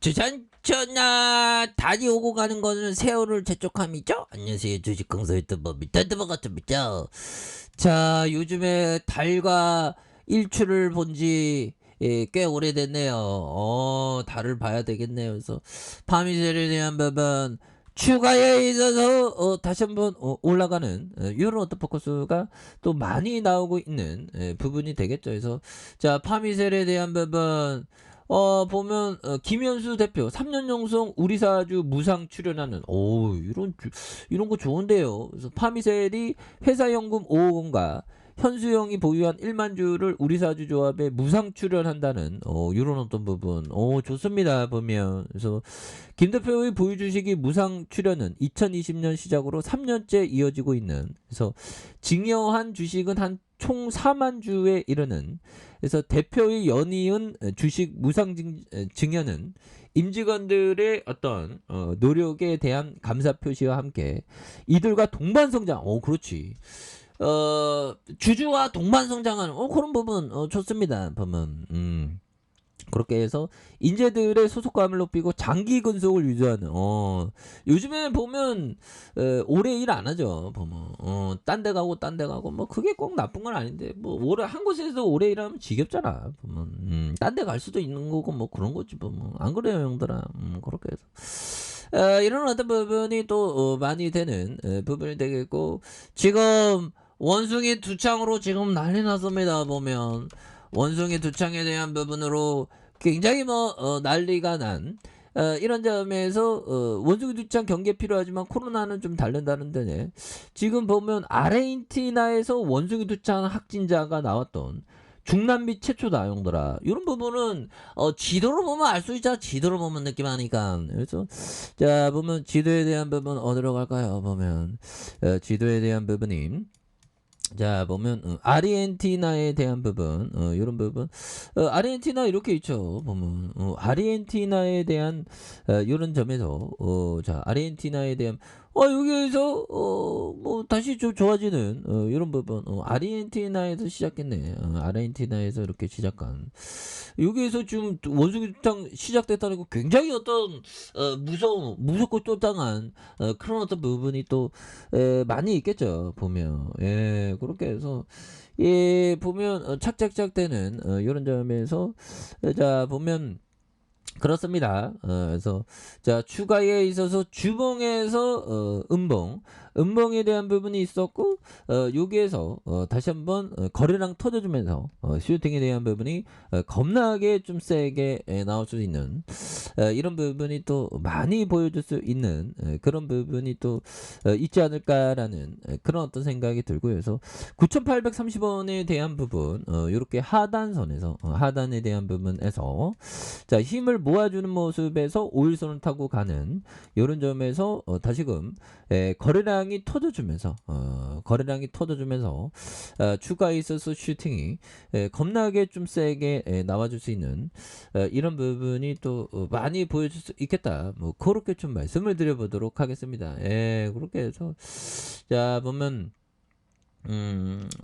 주산천하 달이 오고 가는 거는 세월을 재촉함이죠. 안녕하세요, 주식강사 유튜버 미터드버 같습니다. 자, 요즘에 달과 일출을 본지 꽤 오래됐네요. 달을 봐야 되겠네요. 그래서 파미셀에 대한 부분 추가에 있어서 다시 한번 올라가는 이런 오토포커스가 또 많이 나오고 있는 부분이 되겠죠. 그래서 자, 파미셀에 대한 부분 보면 김현수 대표 3년 용성 우리사주 무상 출연하는 이런 거 좋은데요. 그래서 파미셀이 회사연금 5억 원과 현수영이 보유한 1만 주를 우리사주 조합에 무상 출연한다는 이런 어떤 부분 좋습니다. 보면 그래서 김 대표의 보유 주식이 무상 출연은 2020년 시작으로 3년째 이어지고 있는, 그래서 증여한 주식은 한 총 4만 주에 이르는, 그래서 대표의 연이은 주식 무상 증여는 임직원들의 어떤 노력에 대한 감사 표시와 함께 이들과 동반 성장, 그렇지. 주주와 동반 성장하는 그런 부분 좋습니다. 보면 그렇게 해서 인재들의 소속감을 높이고 장기 근속을 유지하는 요즘에 보면 오래 일 안 하죠. 보면 딴 데 가고 뭐 그게 꼭 나쁜 건 아닌데 뭐 오래 한 곳에서 오래 일하면 지겹잖아. 보면 딴 데 갈 수도 있는 거고 뭐 그런 거지. 보면 안 그래요, 형들아. 그렇게 해서 이런 어떤 부분이 또 많이 되는 부분이 되겠고, 지금 원숭이 두창으로 지금 난리 났습니다. 보면 원숭이 두창에 대한 부분으로 굉장히 난리가 난 이런 점에서 원숭이 두창 경계 필요하지만 코로나는 좀 다른다는데, 지금 보면 아르헨티나에서 원숭이 두창 확진자가 나왔던 중남미 최초다, 형들아. 이런 부분은 지도로 보면 알 수 있잖아. 지도로 보면 느낌하니까. 그래서 자, 보면 지도에 대한 부분 어디로 갈까요? 보면 지도에 대한 부분이, 자, 보면 아르헨티나에 대한 부분 이런 부분 아르헨티나 이렇게 있죠. 보면 아르헨티나에 대한 이런 점에서 자, 아르헨티나에 대한 여기에서 뭐 다시 좀 좋아지는 이런 부분 아르헨티나에서 시작했네. 아르헨티나에서 이렇게 시작한, 여기에서 지금 원숭이 두창 시작됐다는 거 굉장히 어떤 무섭고 또땅한 그런 어떤 부분이 또 많이 있겠죠. 보면 그렇게 해서 보면 착착착 되는 이런 점에서 자, 보면 그렇습니다. 그래서 자, 추가에 있어서 주봉에서 음봉에 대한 부분이 있었고, 여기에서 다시 한번 거래량 터져주면서 슈팅에 대한 부분이 겁나게 좀 세게 나올 수 있는 이런 부분이 또 많이 보여줄 수 있는 그런 부분이 또 있지 않을까라는 그런 어떤 생각이 들고요. 그래서 9,830원에 대한 부분 이렇게 하단선에서 하단에 대한 부분에서 자, 힘을 모아주는 모습에서 5일선을 타고 가는 이런 점에서 다시금 거래량이 터져주면서 추가에 있어서 슈팅이 겁나게 좀 세게 나와줄 수 있는 이런 부분이 또 많이 보여줄 수 있겠다. 뭐 그렇게 좀 말씀을 드려보도록 하겠습니다. 그렇게 해서 자, 보면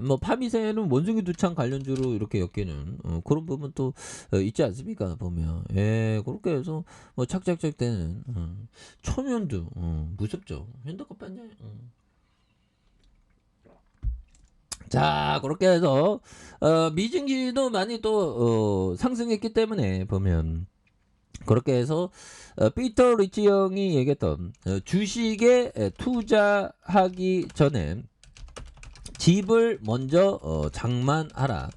뭐 파미세는 원숭이 두창 관련주로 이렇게 엮이는 그런 부분 또 있지 않습니까? 보면 그렇게 해서 뭐 착착착 되는 초면두 무섭죠. 현대카 뺐냐? 자, 그렇게 해서 미증시도 많이 또 상승했기 때문에 보면 그렇게 해서 피터 리치 형이 얘기했던 주식에 투자하기 전에 집을 먼저 장만하라,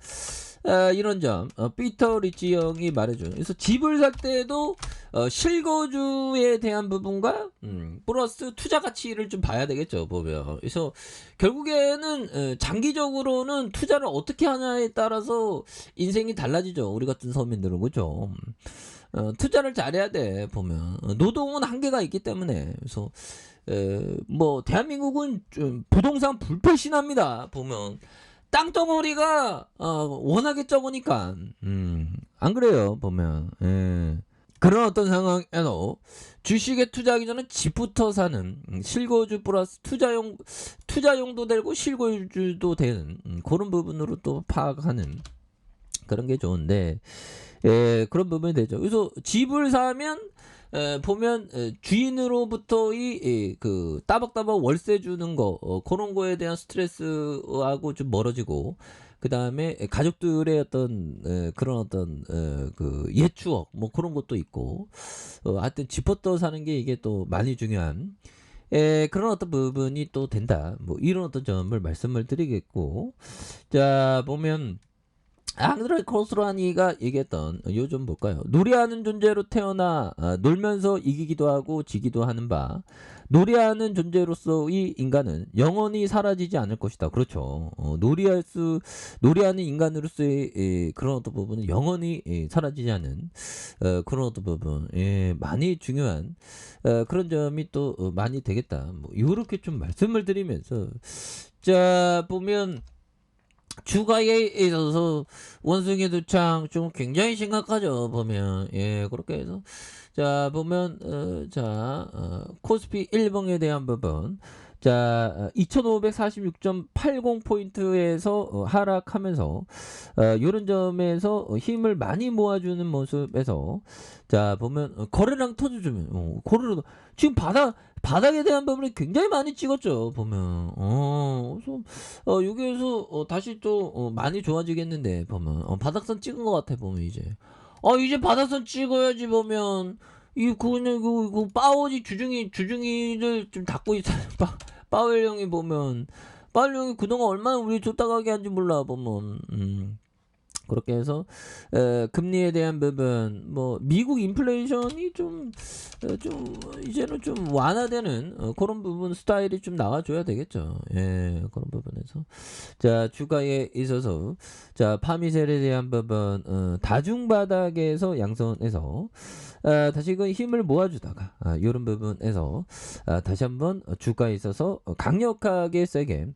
이런 점 피터 리치 형이 말해줘요. 그래서 집을 살 때도 실거주에 대한 부분과 플러스 투자 가치를 좀 봐야 되겠죠. 보면 그래서 결국에는 장기적으로는 투자를 어떻게 하냐에 따라서 인생이 달라지죠. 우리 같은 서민들은. 그죠? 투자를 잘해야 돼. 보면 노동은 한계가 있기 때문에. 그래서 뭐 대한민국은 좀 부동산 불패신합니다. 보면 땅덩어리가 워낙에 적으니까 안 그래요. 보면 그런 어떤 상황에서 주식에 투자하기 전에 집부터 사는 실거주 플러스 투자용도 되고 실거주도 되는 그런 부분으로 또 파악하는 그런 게 좋은데, 그런 부분이 되죠. 그래서 집을 사면 보면 주인으로부터의 그 따박따박 월세 주는 거 그런 거에 대한 스트레스하고 좀 멀어지고 그다음에 가족들의 어떤 그런 어떤 그 옛 추억 뭐 그런 것도 있고 하여튼 짚어떠 사는 게 이게 또 많이 중요한 그런 어떤 부분이 또 된다. 뭐 이런 어떤 점을 말씀을 드리겠고 자 보면 앙드레 코스라니가 얘기했던 요즘 볼까요? 놀이하는 존재로 태어나 놀면서 이기기도 하고 지기도 하는 바 놀이하는 존재로서의 인간은 영원히 사라지지 않을 것이다. 그렇죠. 놀이하는 인간으로서의 그런 어떤 부분은 영원히 사라지지 않은 그런 어떤 부분 많이 중요한 그런 점이 또 많이 되겠다. 뭐 이렇게 좀 말씀을 드리면서 자 보면 주가에 있어서 원숭이 두창 좀 굉장히 심각하죠 보면 그렇게 해서 자 보면 코스피 1봉에 대한 부분 자 2546.80 포인트에서 하락하면서 요런 점에서 힘을 많이 모아주는 모습에서 자 보면 거래량 터져주면 거래량 지금 바닥에 대한 부분이 굉장히 많이 찍었죠 보면 그래서 여기에서 다시 또 많이 좋아지겠는데 보면 바닥선 찍은 것 같아 보면 이제 바닥선 찍어야지 보면 이 그냥 그 파워지 주중이를 좀 닫고 있어요 파웰 형이 보면 파웰 형이 그동안 얼마나 우리 쫓아가게 한지 몰라 보면 그렇게 해서 금리에 대한 부분 뭐 미국 인플레이션이 좀 이제는 좀 완화되는 그런 부분 스타일이 좀 나와줘야 되겠죠. 그런 부분에서 자 주가에 있어서 자 파미셀에 대한 부분 다중 바닥에서 양선에서 다시금 힘을 모아주다가 이런 부분에서 다시 한번 주가에 있어서 강력하게 세게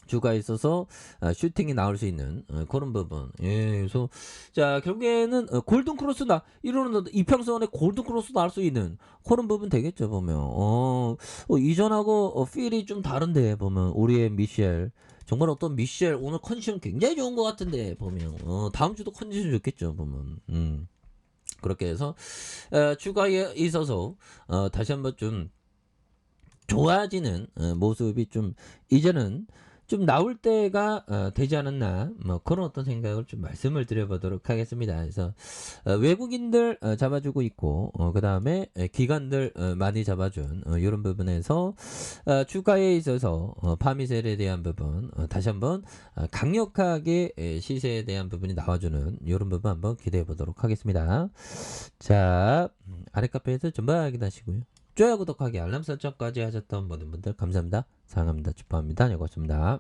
주가에 있어서 슈팅이 나올 수 있는 그런 부분. 그래서 자 결국에는 골든 크로스 이러는 이평선에 골든 크로스 나올 수 있는 그런 부분 되겠죠 보면. 이전하고 필이 좀 다른데 보면 우리의 미셸 정말 어떤 미셸 오늘 컨디션 굉장히 좋은 것 같은데 보면 다음 주도 컨디션 좋겠죠 보면. 그렇게 해서 주가에 있어서 다시 한번 좀 좋아지는 모습이 좀 이제는 좀 나올 때가 되지 않았나 뭐 그런 어떤 생각을 좀 말씀을 드려보도록 하겠습니다. 그래서 외국인들 잡아주고 있고 그 다음에 기관들 많이 잡아준 이런 부분에서 주가에 있어서 파미셀에 대한 부분 다시 한번 강력하게 시세에 대한 부분이 나와주는 이런 부분 한번 기대해 보도록 하겠습니다. 자 아래 카페에서 전부 확인하시고요. 좋아요 구독하기 알람 설정까지 하셨던 모든 분들 감사합니다. 사랑합니다. 축복합니다. 네, 고맙습니다.